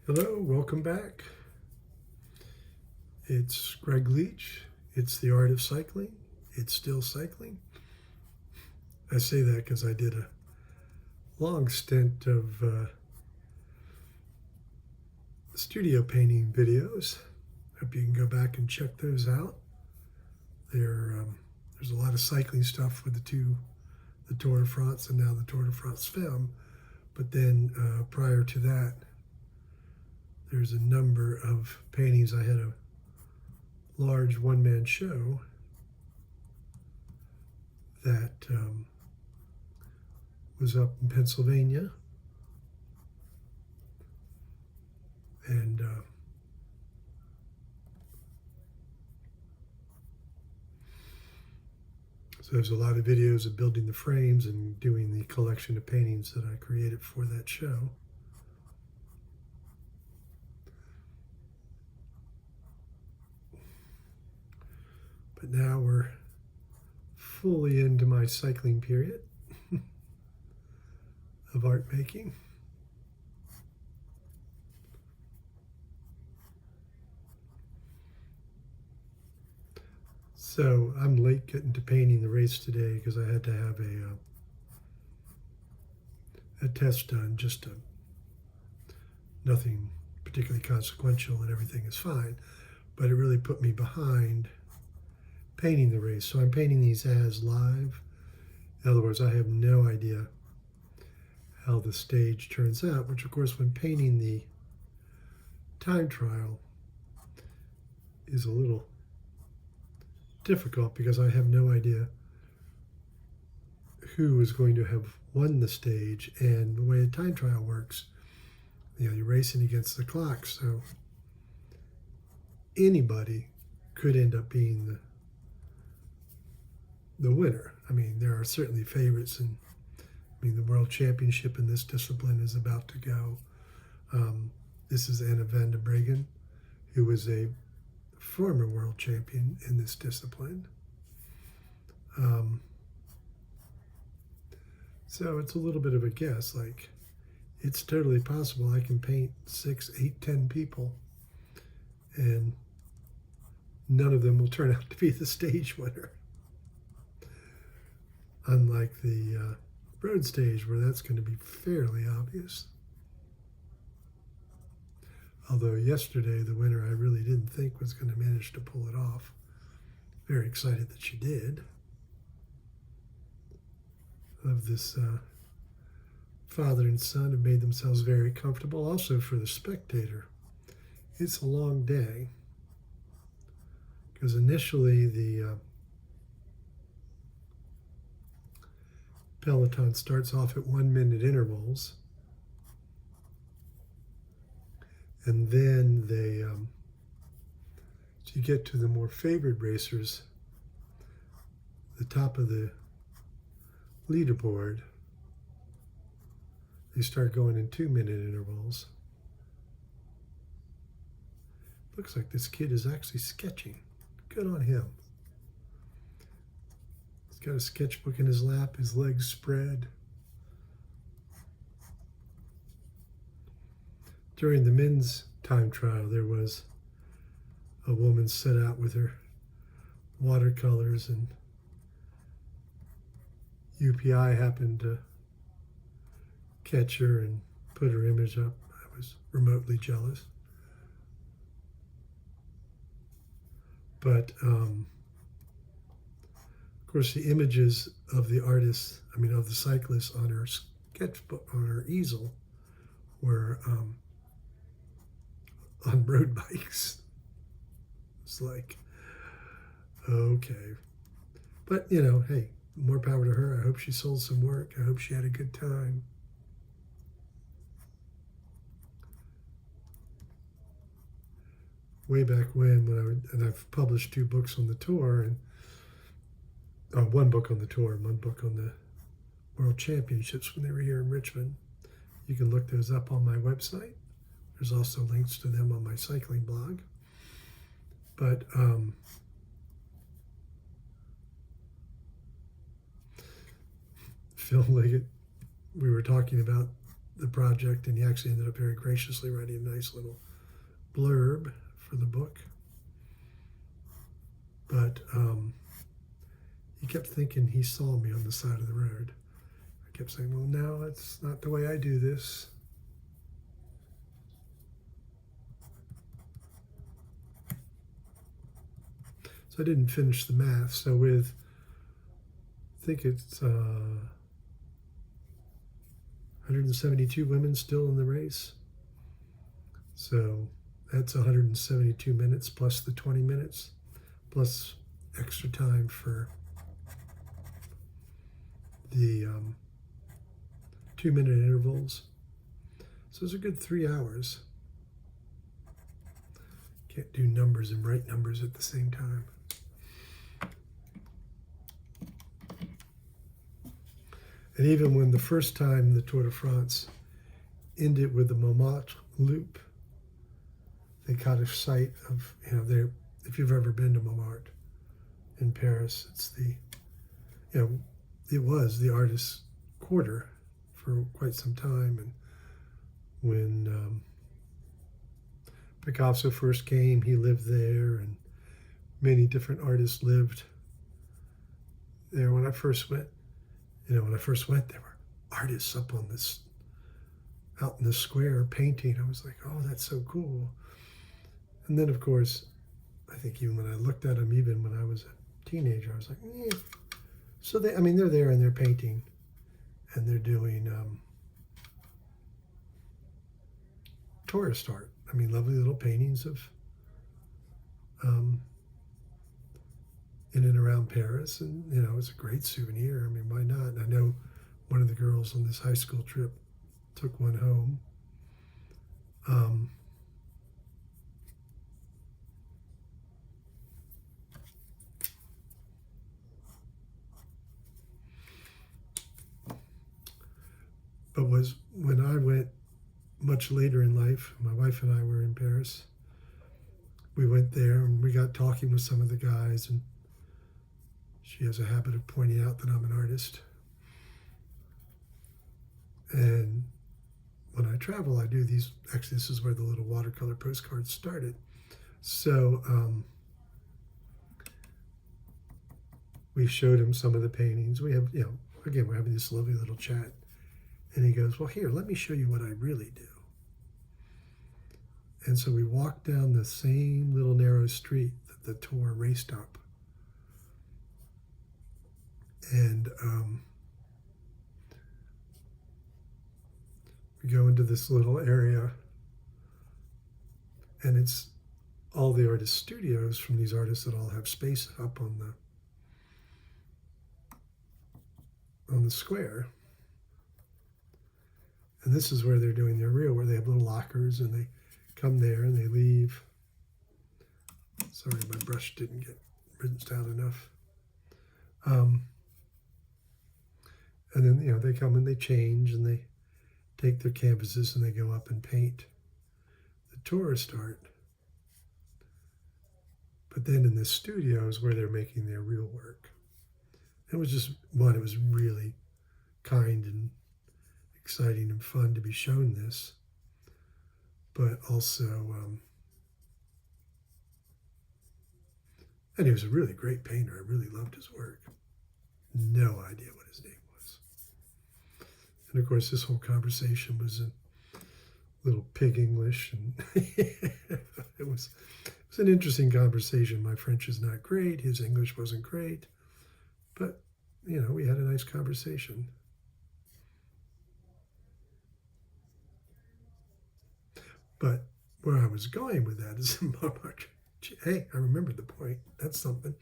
Hello, welcome back. It's Greg Leach. It's the art of cycling. It's still cycling. I say that because I did a long stint of studio painting videos. Hope you can go back and check those out. There's a lot of cycling stuff with the Tour de France and now the Tour de France Femmes. But then prior to that, there's a number of paintings. I had a large one-man show that was up in Pennsylvania, and so there's a lot of videos of building the frames and doing the collection of paintings that I created for that show. But now we're fully into my cycling period of art making. So I'm late getting to painting the race today because I had to have a test done, nothing particularly consequential, and everything is fine. But it really put me behind painting the race. So I'm painting these as live. In other words, I have no idea how the stage turns out, which of course when painting the time trial is a little difficult because I have no idea who is going to have won the stage. And the way a time trial works, you're racing against the clock, so anybody could end up being the winner. I mean, there are certainly favorites, and the world championship in this discipline is about to go. This is Anna van der Breggen, who was a former world champion in this discipline. So it's a little bit of a guess. Like, it's totally possible I can paint 6, 8, 10 people, and none of them will turn out to be the stage winner. Unlike the road stage, where that's going to be fairly obvious. Although yesterday, the winner I really didn't think was going to manage to pull it off. Very excited that she did. Of this father and son have made themselves very comfortable. Also for the spectator, it's a long day. Because initially the peloton starts off at 1 minute intervals, and then as you get to the more favored racers, the top of the leaderboard, they start going in 2 minute intervals. Looks like this kid is actually sketching. Good on him. Got a sketchbook in his lap, his legs spread. During the men's time trial, there was a woman set out with her watercolors, and UPI happened to catch her and put her image up. I was remotely jealous. But of course, the images of the artists, of the cyclists on her sketchbook, on her easel, were on road bikes. It's like, okay. But, hey, more power to her. I hope she sold some work. I hope she had a good time. Way back when I've published 2 books on the tour, and 1 book on the tour and 1 book on the World Championships when they were here in Richmond. You can look those up on my website. There's also links to them on my cycling blog. But Phil Liggett, we were talking about the project, and he actually ended up very graciously writing a nice little blurb for the book. But he kept thinking he saw me on the side of the road. I kept saying, well, no, that's not the way I do this. So I didn't finish the math. So with, I think it's 172 women still in the race. So that's 172 minutes plus the 20 minutes, plus extra time for the 2-minute intervals. So it's a good 3 hours. Can't do numbers and write numbers at the same time. And even when the first time the Tour de France ended with the Montmartre loop, they caught a sight of, there, if you've ever been to Montmartre in Paris, it's the, it was the artist's quarter for quite some time. And when Picasso first came, he lived there, and many different artists lived there. When I first went, there were artists up on this, out in the square painting. I was like, oh, that's so cool. And then, of course, I think even when I looked at them, even when I was a teenager, I was like, eh. So they're there and they're painting, and they're doing tourist art. Lovely little paintings of in and around Paris, and it's a great souvenir. Why not? I know one of the girls on this high school trip took one home. But was when I went much later in life, my wife and I were in Paris. We went there and we got talking with some of the guys, and she has a habit of pointing out that I'm an artist. And when I travel, I do these, actually this is where the little watercolor postcards started. So we showed him some of the paintings. We have, again, we're having this lovely little chat. And he goes, well, here, let me show you what I really do. And so we walked down the same little narrow street that the tour raced up. And we go into this little area, and it's all the artist studios from these artists that all have space up on the square. And this is where they're doing their reel, where they have little lockers, and they come there and they leave. Sorry, my brush didn't get rinsed out enough. And then, they come and they change, and they take their canvases and they go up and paint the tourist art. But then in the studios where they're making their real work. It was just, it was really kind and exciting and fun to be shown this, but also, and he was a really great painter. I really loved his work. No idea what his name was. And of course, this whole conversation was in little pig English, and it was an interesting conversation. My French is not great. His English wasn't great, but we had a nice conversation. But where I was going with that is, hey, I remembered the point. That's something.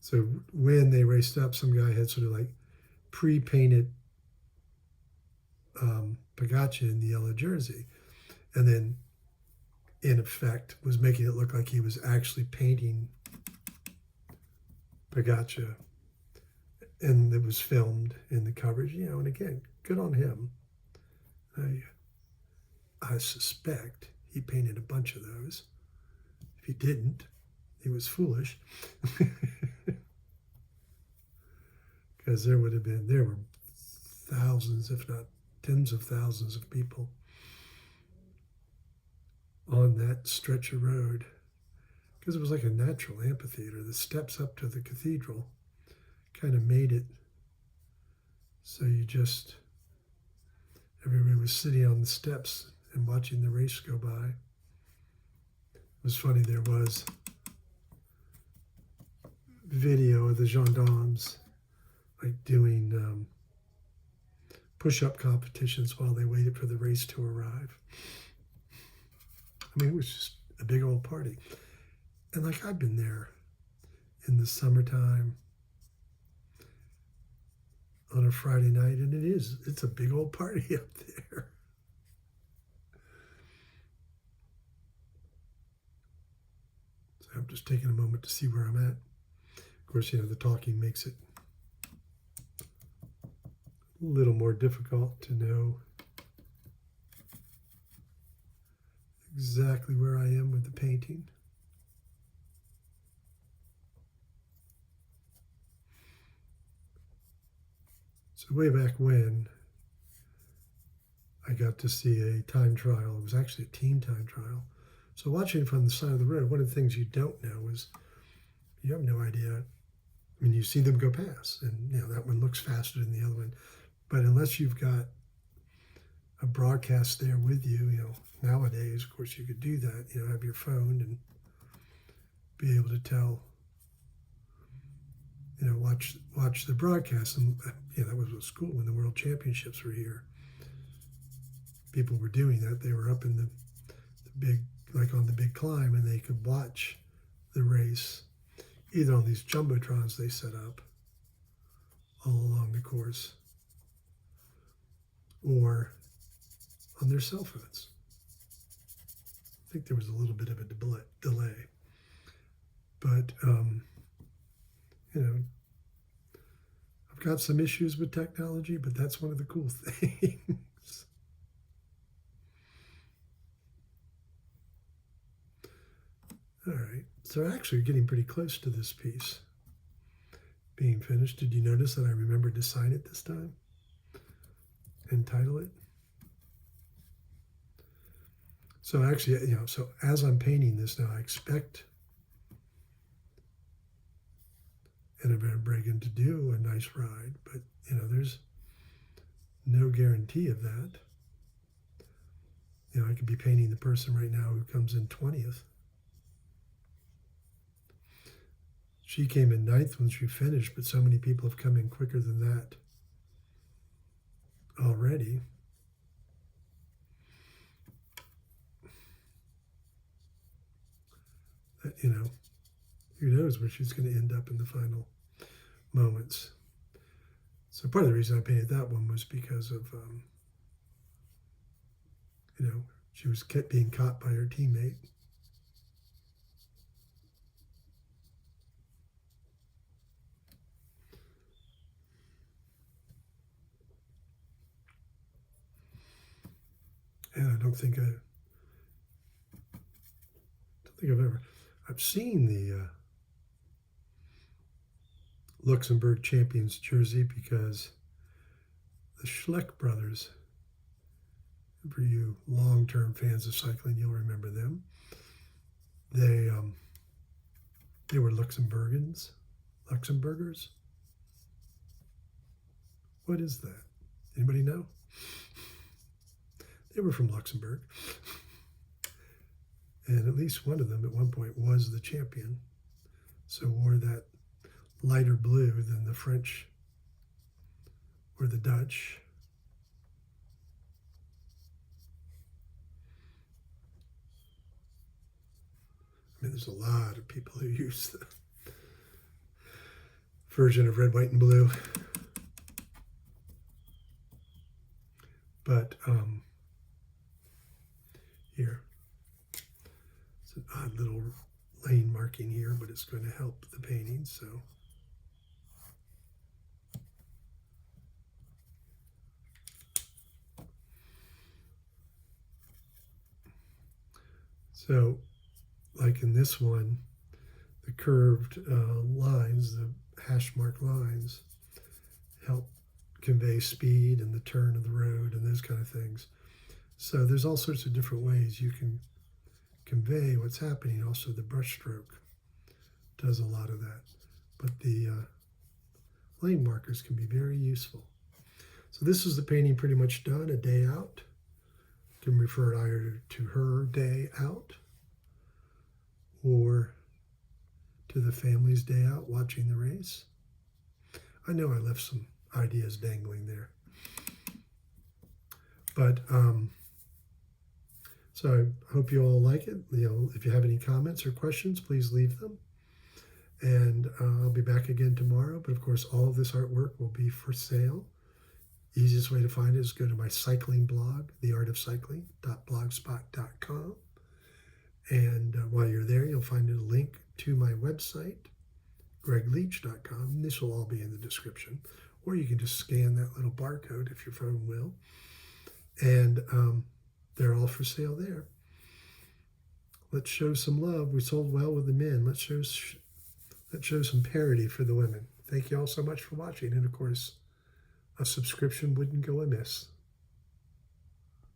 So when they raced up, some guy had sort of like pre-painted Pagaccia in the yellow jersey, and then in effect was making it look like he was actually painting Pagaccia. And it was filmed in the coverage, and again, good on him. I suspect he painted a bunch of those. If he didn't, he was foolish. because there were thousands, if not tens of thousands of people on that stretch of road, because it was like a natural amphitheater. The steps up to the cathedral kind of made it so everybody was sitting on the steps and watching the race go by. It was funny, there was video of the gendarmes like doing push-up competitions while they waited for the race to arrive. I mean, it was just a big old party. And like, I've been there in the summertime on a Friday night, and it's a big old party up there. So I'm just taking a moment to see where I'm at. Of course, the talking makes it a little more difficult to know exactly where I am with the painting. So way back when, I got to see a time trial. It was actually a team time trial. So watching from the side of the road, one of the things you don't know is you have no idea. I mean, you see them go past, and that one looks faster than the other one. But unless you've got a broadcast there with you, nowadays, of course, you could do that. Have your phone and be able to tell. Watch the broadcast. And that was school when the World Championships were here. People were doing that. They were up in the big, like on the big climb, and they could watch the race either on these jumbotrons they set up all along the course, or on their cell phones. I think there was a little bit of a delay. But, I've got some issues with technology, but that's one of the cool things. All right, so actually getting pretty close to this piece being finished. Did you notice that I remembered to sign it this time and title it? So actually, so as I'm painting this now, I expect Anna Van Bregen to do a nice ride, but there's no guarantee of that. I could be painting the person right now who comes in 20th. She came in 9th when she finished, but so many people have come in quicker than that already. That, who knows where she's going to end up in the final moments. So part of the reason I painted that one was because of, she was kept being caught by her teammate. And I don't think I've seen the Luxembourg champions jersey, because the Schleck brothers, for you long-term fans of cycling, you'll remember them. They were Luxembourgers. What is that? Anybody know? They were from Luxembourg. And at least one of them at one point was the champion. So wore that lighter blue than the French or the Dutch. I mean, there's a lot of people who use the version of red, white, and blue. But here, it's an odd little lane marking here, but it's going to help the painting. So like in this one, the curved lines, the hash mark lines, help convey speed and the turn of the road and those kind of things. So there's all sorts of different ways you can convey what's happening. Also, the brush stroke does a lot of that. But the lane markers can be very useful. So this is the painting pretty much done, a day out. You can refer either to her day out or to the family's day out watching the race. I know I left some ideas dangling there. But so I hope you all like it. If you have any comments or questions, please leave them. And I'll be back again tomorrow. But of course, all of this artwork will be for sale. Easiest way to find it is go to my cycling blog, theartofcycling.blogspot.com. And while you're there, you'll find a link to my website, gregleach.com. And this will all be in the description. Or you can just scan that little barcode if your phone will. And they're all for sale there. Let's show some love. We sold well with the men. Let's show some parity for the women. Thank you all so much for watching. And of course, a subscription wouldn't go amiss.